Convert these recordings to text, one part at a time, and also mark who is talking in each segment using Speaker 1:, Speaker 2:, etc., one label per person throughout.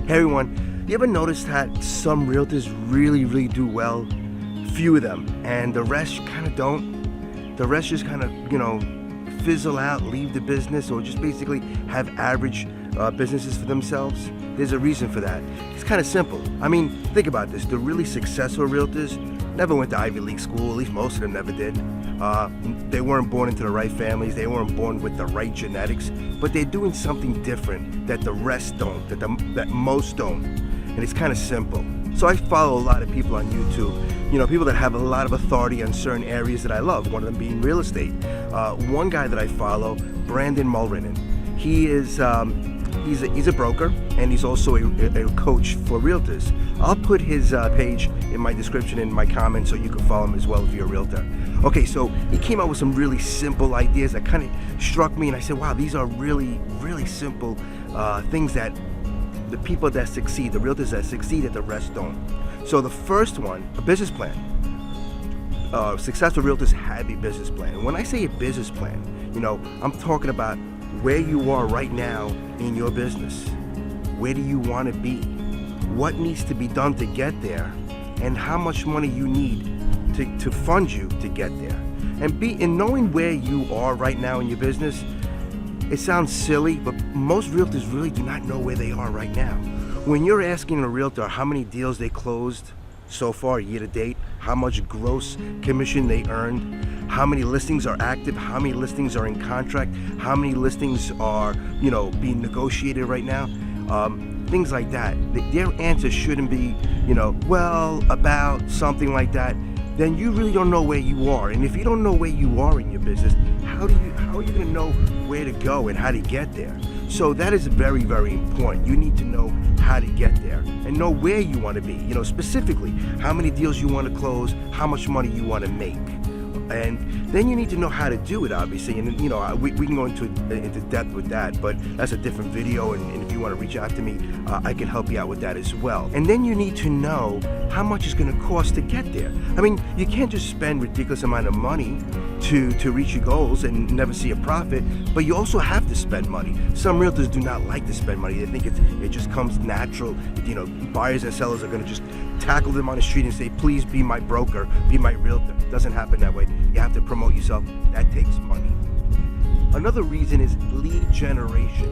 Speaker 1: Hey everyone, you ever noticed that some realtors really do well? Few of them, and the rest kind of don't? The rest just kind of, fizzle out, leave the business, or just basically have average businesses for themselves? There's a reason for that. It's kind of simple. I mean, think about this. The really successful realtors never went to Ivy League school, at least most of them never did. They weren't born into the right families, they weren't born with the right genetics, but they're doing something different that the rest don't, that most don't. And it's kind of simple. So I follow a lot of people on YouTube, people that have a lot of authority on certain areas that I love, one of them being real estate. One guy that I follow, Brandon Mulrenin, he's a broker, and he's also a coach for realtors. I'll put his page in my description, in my comments, so you can follow him as well if you're a realtor. Okay, so he came up with some really simple ideas that kind of struck me, and I said, wow, these are really simple things that the people that succeed, the realtors that succeed, that the rest don't. So the first one, a business plan. Successful realtors have a business plan. And when I say a business plan, I'm talking about where you are right now in your business. Where do you want to be? What needs to be done to get there? And how much money you need to fund you to get there. And knowing where you are right now in your business, it sounds silly, but most realtors really do not know where they are right now. When you're asking a realtor how many deals they closed so far year to date, how much gross commission they earned, how many listings are active, how many listings are in contract, how many listings are, being negotiated right now, things like that. Their answer shouldn't be, about something like that. Then you really don't know where you are. And if you don't know where you are in your business, how are you going to know where to go and how to get there? So that is very important. You need to know how to get there and know where you want to be. Specifically, how many deals you want to close, how much money you want to make. And then you need to know how to do it, obviously. And we can go into depth with that, but that's a different video. And if you want to reach out to me, I can help you out with that as well. And then you need to know how much it's going to cost to get there. I mean, you can't just spend ridiculous amount of money to reach your goals and never see a profit, but you also have to spend money. Some realtors do not like to spend money. They think it just comes natural. Buyers and sellers are going to just tackle them on the street and say, please be my broker, be my realtor. It doesn't happen that way. You have to promote yourself. That takes money. Another reason is lead generation.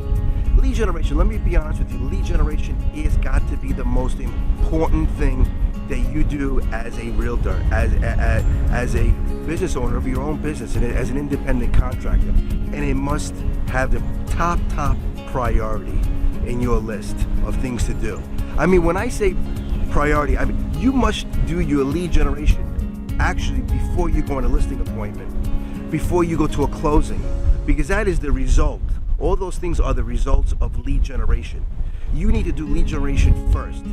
Speaker 1: Lead generation, let me be honest with you, lead generation has got to be the most important thing that you do as a realtor, as a business owner of your own business, and as an independent contractor. And it must have the top priority in your list of things to do. I mean, when I say priority, I mean, you must do your lead generation actually before you go on a listing appointment, before you go to a closing, because that is the result. All those things are the results of lead generation. You need to do lead generation first.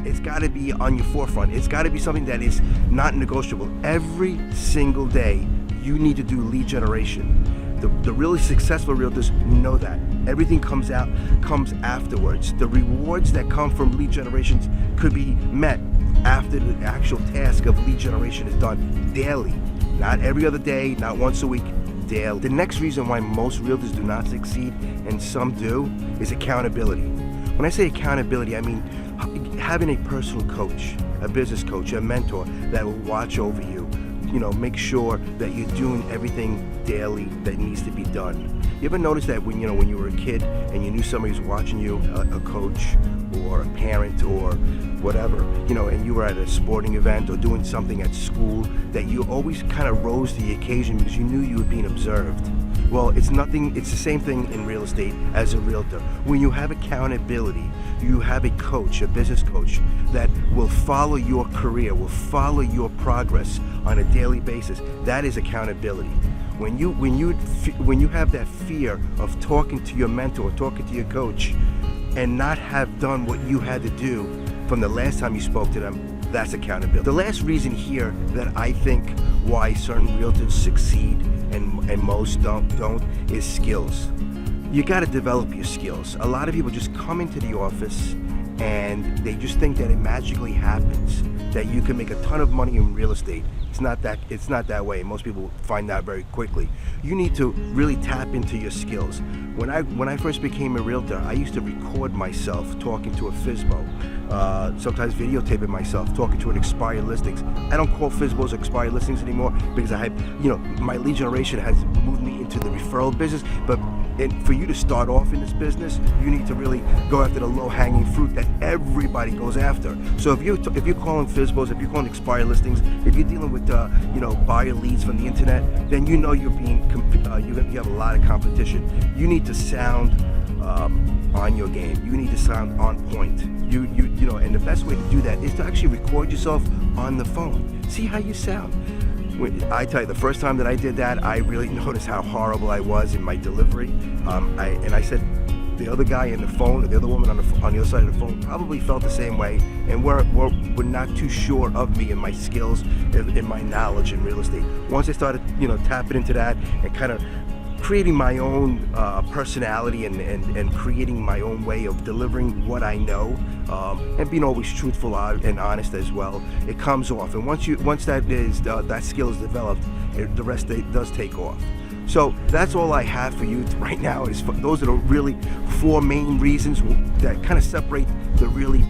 Speaker 1: It's got to be on your forefront. It's got to be something that is not negotiable. Every single day, you need to do lead generation. The really successful realtors know that. Everything comes afterwards. The rewards that come from lead generations could be met after the actual task of lead generation is done daily. Not every other day, not once a week, daily. The next reason why most realtors do not succeed, and some do, is accountability. When I say accountability, I mean having a personal coach, a business coach, a mentor that will watch over you, make sure that you're doing everything daily that needs to be done. You ever notice that when you were a kid and you knew somebody was watching you, a coach or a parent or whatever, and you were at a sporting event or doing something at school, that you always kind of rose to the occasion because you knew you were being observed? Well, it's the same thing in real estate as a realtor. When you have accountability, you have a coach, a business coach, that will follow your career, will follow your progress on a daily basis. That is accountability. When you have that fear of talking to your mentor, talking to your coach, and not have done what you had to do from the last time you spoke to them, that's accountability. The last reason here that I think why certain realtors succeed and most don't is skills. You got to develop your skills. A lot of people just come into the office and they just think that it magically happens, that you can make a ton of money in real estate. It's not that way. Most people find that very quickly. You need to really tap into your skills. When I first became a realtor, I used to record myself talking to a FSBO, sometimes videotaping myself talking to an expired listings. I don't call FSBOs expired listings anymore because I have, my lead generation has moved me into the referral business. But for you to start off in this business, you need to really go after the low-hanging fruit that everybody goes after. So if you're calling FSBOs, if you're calling expired listings, if you're dealing with buyer leads from the internet, then you know you have a lot of competition. You need to sound on your game. You need to sound on point. And the best way to do that is to actually record yourself on the phone. See how you sound. I tell you, the first time that I did that, I really noticed how horrible I was in my delivery. I said the other guy in the phone, or the other woman on the other side of the phone, probably felt the same way, and were not too sure of me and my skills and my knowledge in real estate. Once I started, tapping into that and kind of creating my own personality and creating my own way of delivering what I know, and being always truthful and honest as well, it comes off. And once that skill is developed, the rest does take off. So that's all I have for you right now. Those are the really 4 main reasons that kind of separate the really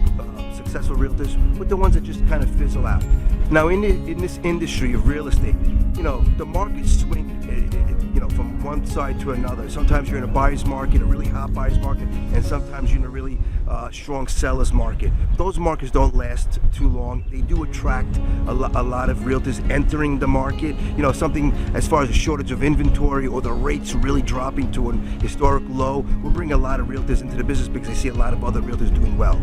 Speaker 1: successful realtors with the ones that just kind of fizzle out. Now, in this industry of real estate, the markets swing, from one side to another. Sometimes you're in a buyer's market, a really hot buyer's market, and sometimes you're in a really strong seller's market. Those markets don't last too long. They do attract a lot of realtors entering the market. Something as far as a shortage of inventory or the rates really dropping to an historic low will bring a lot of realtors into the business because they see a lot of other realtors doing well.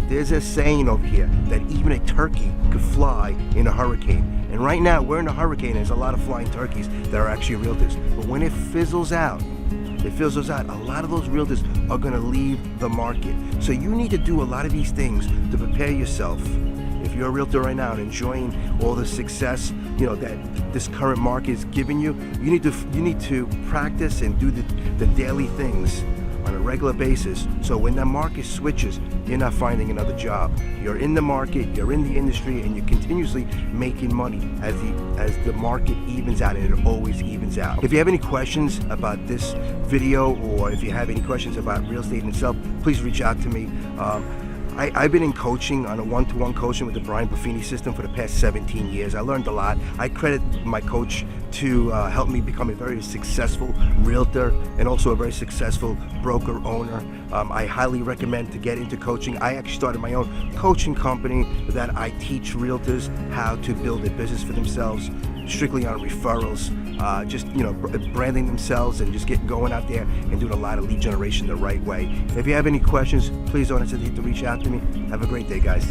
Speaker 1: There's a saying over here that even a turkey could fly in a hurricane. And right now, we're in a hurricane, and there's a lot of flying turkeys that are actually realtors. But when it fizzles out, a lot of those realtors are going to leave the market. So you need to do a lot of these things to prepare yourself. If you're a realtor right now and enjoying all the success, that this current market is giving you, you need to practice and do the daily things on a regular basis, so when the market switches, you're not finding another job. You're in the market, you're in the industry, and you're continuously making money as the market evens out, and it always evens out. If you have any questions about this video, or if you have any questions about real estate in itself, please reach out to me. I've been in coaching, on a one-to-one coaching with the Brian Buffini system for the past 17 years. I learned a lot. I credit my coach to help me become a very successful realtor and also a very successful broker owner. I highly recommend to get into coaching. I actually started my own coaching company that I teach realtors how to build a business for themselves, strictly on referrals, branding themselves and just getting going out there and doing a lot of lead generation the right way. If you have any questions, please don't hesitate to reach out to me. Have a great day, guys.